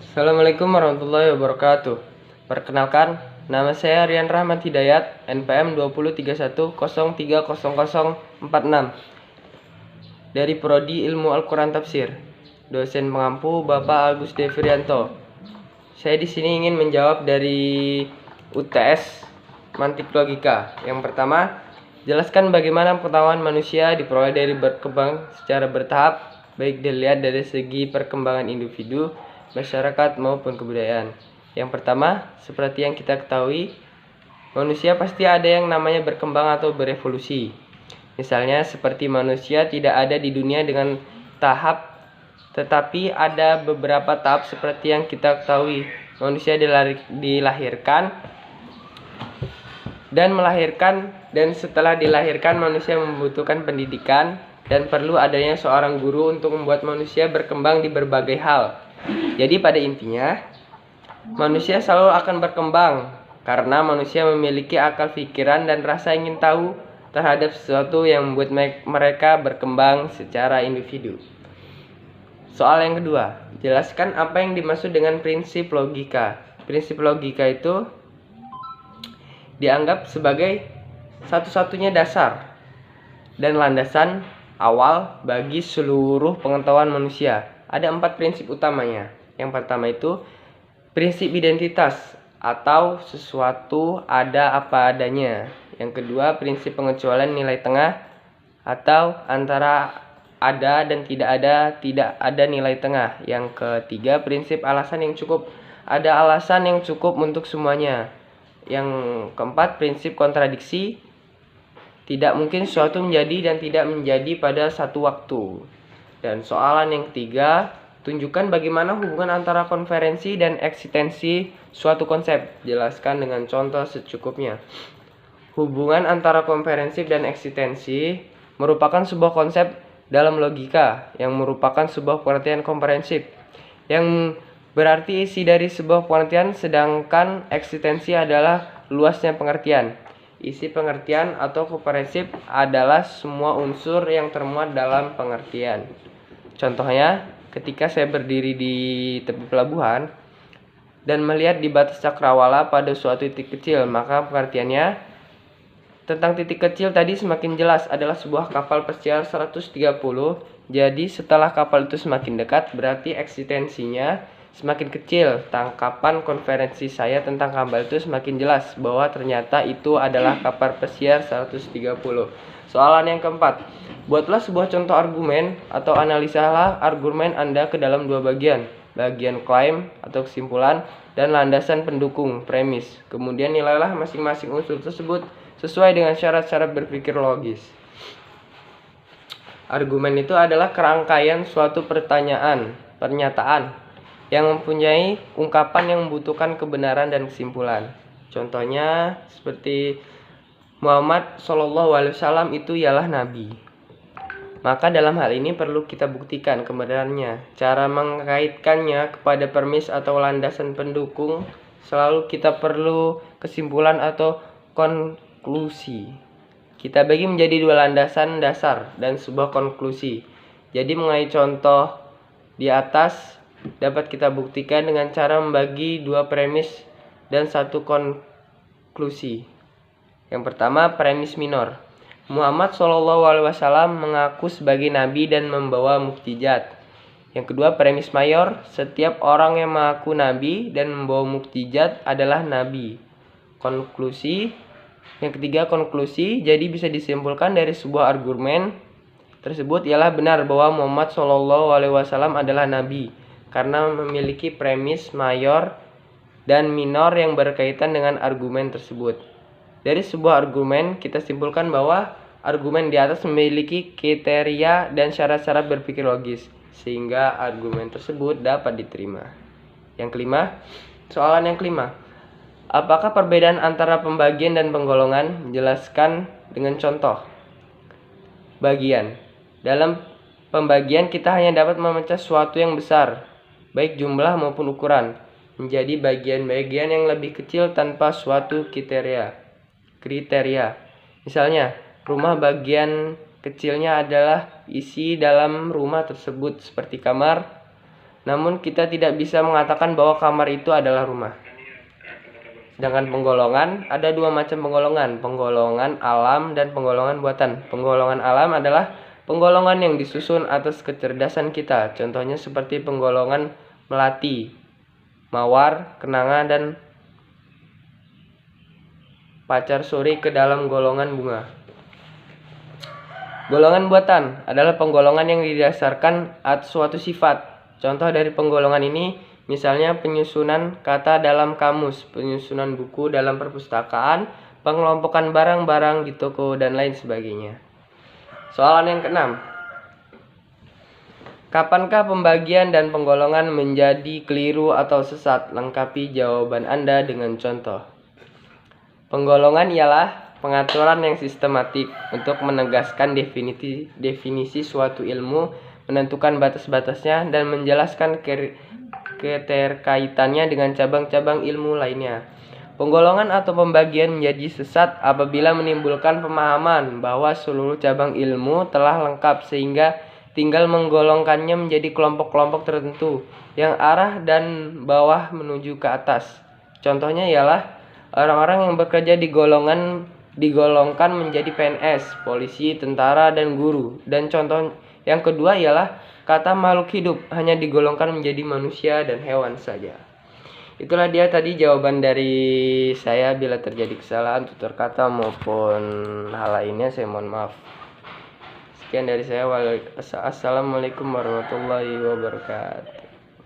Assalamualaikum warahmatullahi wabarakatuh. Perkenalkan, nama saya Rian Rahmat Hidayat, NPM 2031030046 dari Prodi Ilmu Al-Quran Tafsir. Dosen pengampu Bapak Agus Devrianto. Saya di sini ingin menjawab dari UTS Mantik Logika. Yang pertama, jelaskan bagaimana pengetahuan manusia diperoleh dari berkembang secara bertahap, baik dilihat dari segi perkembangan individu, masyarakat maupun kebudayaan. Yang pertama, seperti yang kita ketahui, manusia pasti ada yang namanya berkembang atau berevolusi. Misalnya seperti manusia tidak ada di dunia dengan tahap, tetapi ada beberapa tahap seperti yang kita ketahui. Manusia dilahirkan dan melahirkan, dan setelah dilahirkan manusia membutuhkan pendidikan dan perlu adanya seorang guru untuk membuat manusia berkembang di berbagai hal. Jadi pada intinya, manusia selalu akan berkembang karena manusia memiliki akal pikiran dan rasa ingin tahu terhadap sesuatu yang membuat mereka berkembang secara individu. Soal yang kedua, jelaskan apa yang dimaksud dengan prinsip logika. Prinsip logika itu dianggap sebagai satu-satunya dasar dan landasan awal bagi seluruh pengetahuan manusia. Ada 4 prinsip utamanya. Yang pertama itu prinsip identitas atau sesuatu ada apa adanya. Yang kedua, prinsip pengecualian nilai tengah atau antara ada dan tidak ada nilai tengah. Yang ketiga, prinsip alasan yang cukup. Ada alasan yang cukup untuk semuanya. Yang keempat, prinsip kontradiksi. Tidak mungkin sesuatu menjadi dan tidak menjadi pada satu waktu. Dan soalan yang ketiga, tunjukkan bagaimana hubungan antara konferensi dan eksistensi suatu konsep. Jelaskan dengan contoh secukupnya. Hubungan antara komprehensif dan eksistensi merupakan sebuah konsep dalam logika yang merupakan sebuah pengertian komprehensif yang berarti isi dari sebuah pengertian, sedangkan eksistensi adalah luasnya pengertian. Isi pengertian atau komprehensif adalah semua unsur yang termuat dalam pengertian. Contohnya, ketika saya berdiri di tepi pelabuhan dan melihat di batas cakrawala pada suatu titik kecil, maka pengertiannya tentang titik kecil tadi semakin jelas adalah sebuah kapal pesiar 130. Jadi setelah kapal itu semakin dekat, berarti eksistensinya semakin kecil. Tangkapan konferensi saya tentang kapal itu semakin jelas bahwa ternyata itu adalah kapal pesiar 130. Soalan yang keempat, buatlah sebuah contoh argumen atau analisalah argumen Anda ke dalam 2 bagian. Bagian klaim atau kesimpulan dan landasan pendukung, premis. Kemudian nilailah masing-masing unsur tersebut sesuai dengan syarat-syarat berpikir logis. Argumen itu adalah kerangkaian suatu pernyataan yang mempunyai ungkapan yang membutuhkan kebenaran dan kesimpulan. Contohnya seperti Muhammad SAW itu ialah nabi. Maka dalam hal ini perlu kita buktikan kebenarannya. Cara mengaitkannya kepada premis atau landasan pendukung, selalu kita perlu kesimpulan atau konklusi. Kita bagi menjadi 2 landasan dasar dan sebuah konklusi. Jadi mengenai contoh di atas dapat kita buktikan dengan cara membagi 2 premis dan 1 konklusi. Yang pertama, premis minor. Muhammad SAW mengaku sebagai nabi dan membawa mukjizat. Yang kedua, premis mayor. Setiap orang yang mengaku nabi dan membawa mukjizat adalah nabi. Konklusi. Yang ketiga, konklusi. Jadi bisa disimpulkan dari sebuah argumen tersebut ialah benar bahwa Muhammad SAW adalah nabi karena memiliki premis mayor dan minor yang berkaitan dengan argumen tersebut. Dari sebuah argumen kita simpulkan bahwa argumen di atas memiliki kriteria dan syarat-syarat berpikir logis sehingga argumen tersebut dapat diterima. Yang kelima, soalan yang kelima. Apakah perbedaan antara pembagian dan penggolongan? Jelaskan dengan contoh. Bagian. Dalam pembagian kita hanya dapat memecah sesuatu yang besar, baik jumlah maupun ukuran, menjadi bagian-bagian yang lebih kecil tanpa suatu kriteria. Misalnya, rumah bagian kecilnya adalah isi dalam rumah tersebut seperti kamar, namun kita tidak bisa mengatakan bahwa kamar itu adalah rumah. Sedangkan penggolongan, ada dua macam penggolongan, penggolongan alam dan penggolongan buatan. Penggolongan alam adalah penggolongan yang disusun atas kecerdasan kita. Contohnya seperti penggolongan melati, mawar, kenanga, dan pacar suri ke dalam golongan bunga. Golongan buatan adalah penggolongan yang didasarkan atas suatu sifat. Contoh dari penggolongan ini misalnya penyusunan kata dalam kamus, penyusunan buku dalam perpustakaan, pengelompokan barang-barang di toko, dan lain sebagainya. Soalan yang keenam. Kapankah pembagian dan penggolongan menjadi keliru atau sesat? Lengkapi jawaban Anda dengan contoh. Penggolongan ialah pengaturan yang sistematik untuk menegaskan definisi suatu ilmu, menentukan batas-batasnya, dan menjelaskan keterkaitannya dengan cabang-cabang ilmu lainnya. Penggolongan atau pembagian menjadi sesat apabila menimbulkan pemahaman bahwa seluruh cabang ilmu telah lengkap sehingga tinggal menggolongkannya menjadi kelompok-kelompok tertentu yang arah dan bawah menuju ke atas. Contohnya ialah orang-orang yang bekerja digolongkan menjadi PNS, polisi, tentara, dan guru. Dan contoh yang kedua ialah kata makhluk hidup hanya digolongkan menjadi manusia dan hewan saja. Itulah dia tadi jawaban dari saya. Bila terjadi kesalahan tutur kata maupun hal lainnya, saya mohon maaf. Sekian dari saya. Assalamualaikum warahmatullahi wabarakatuh.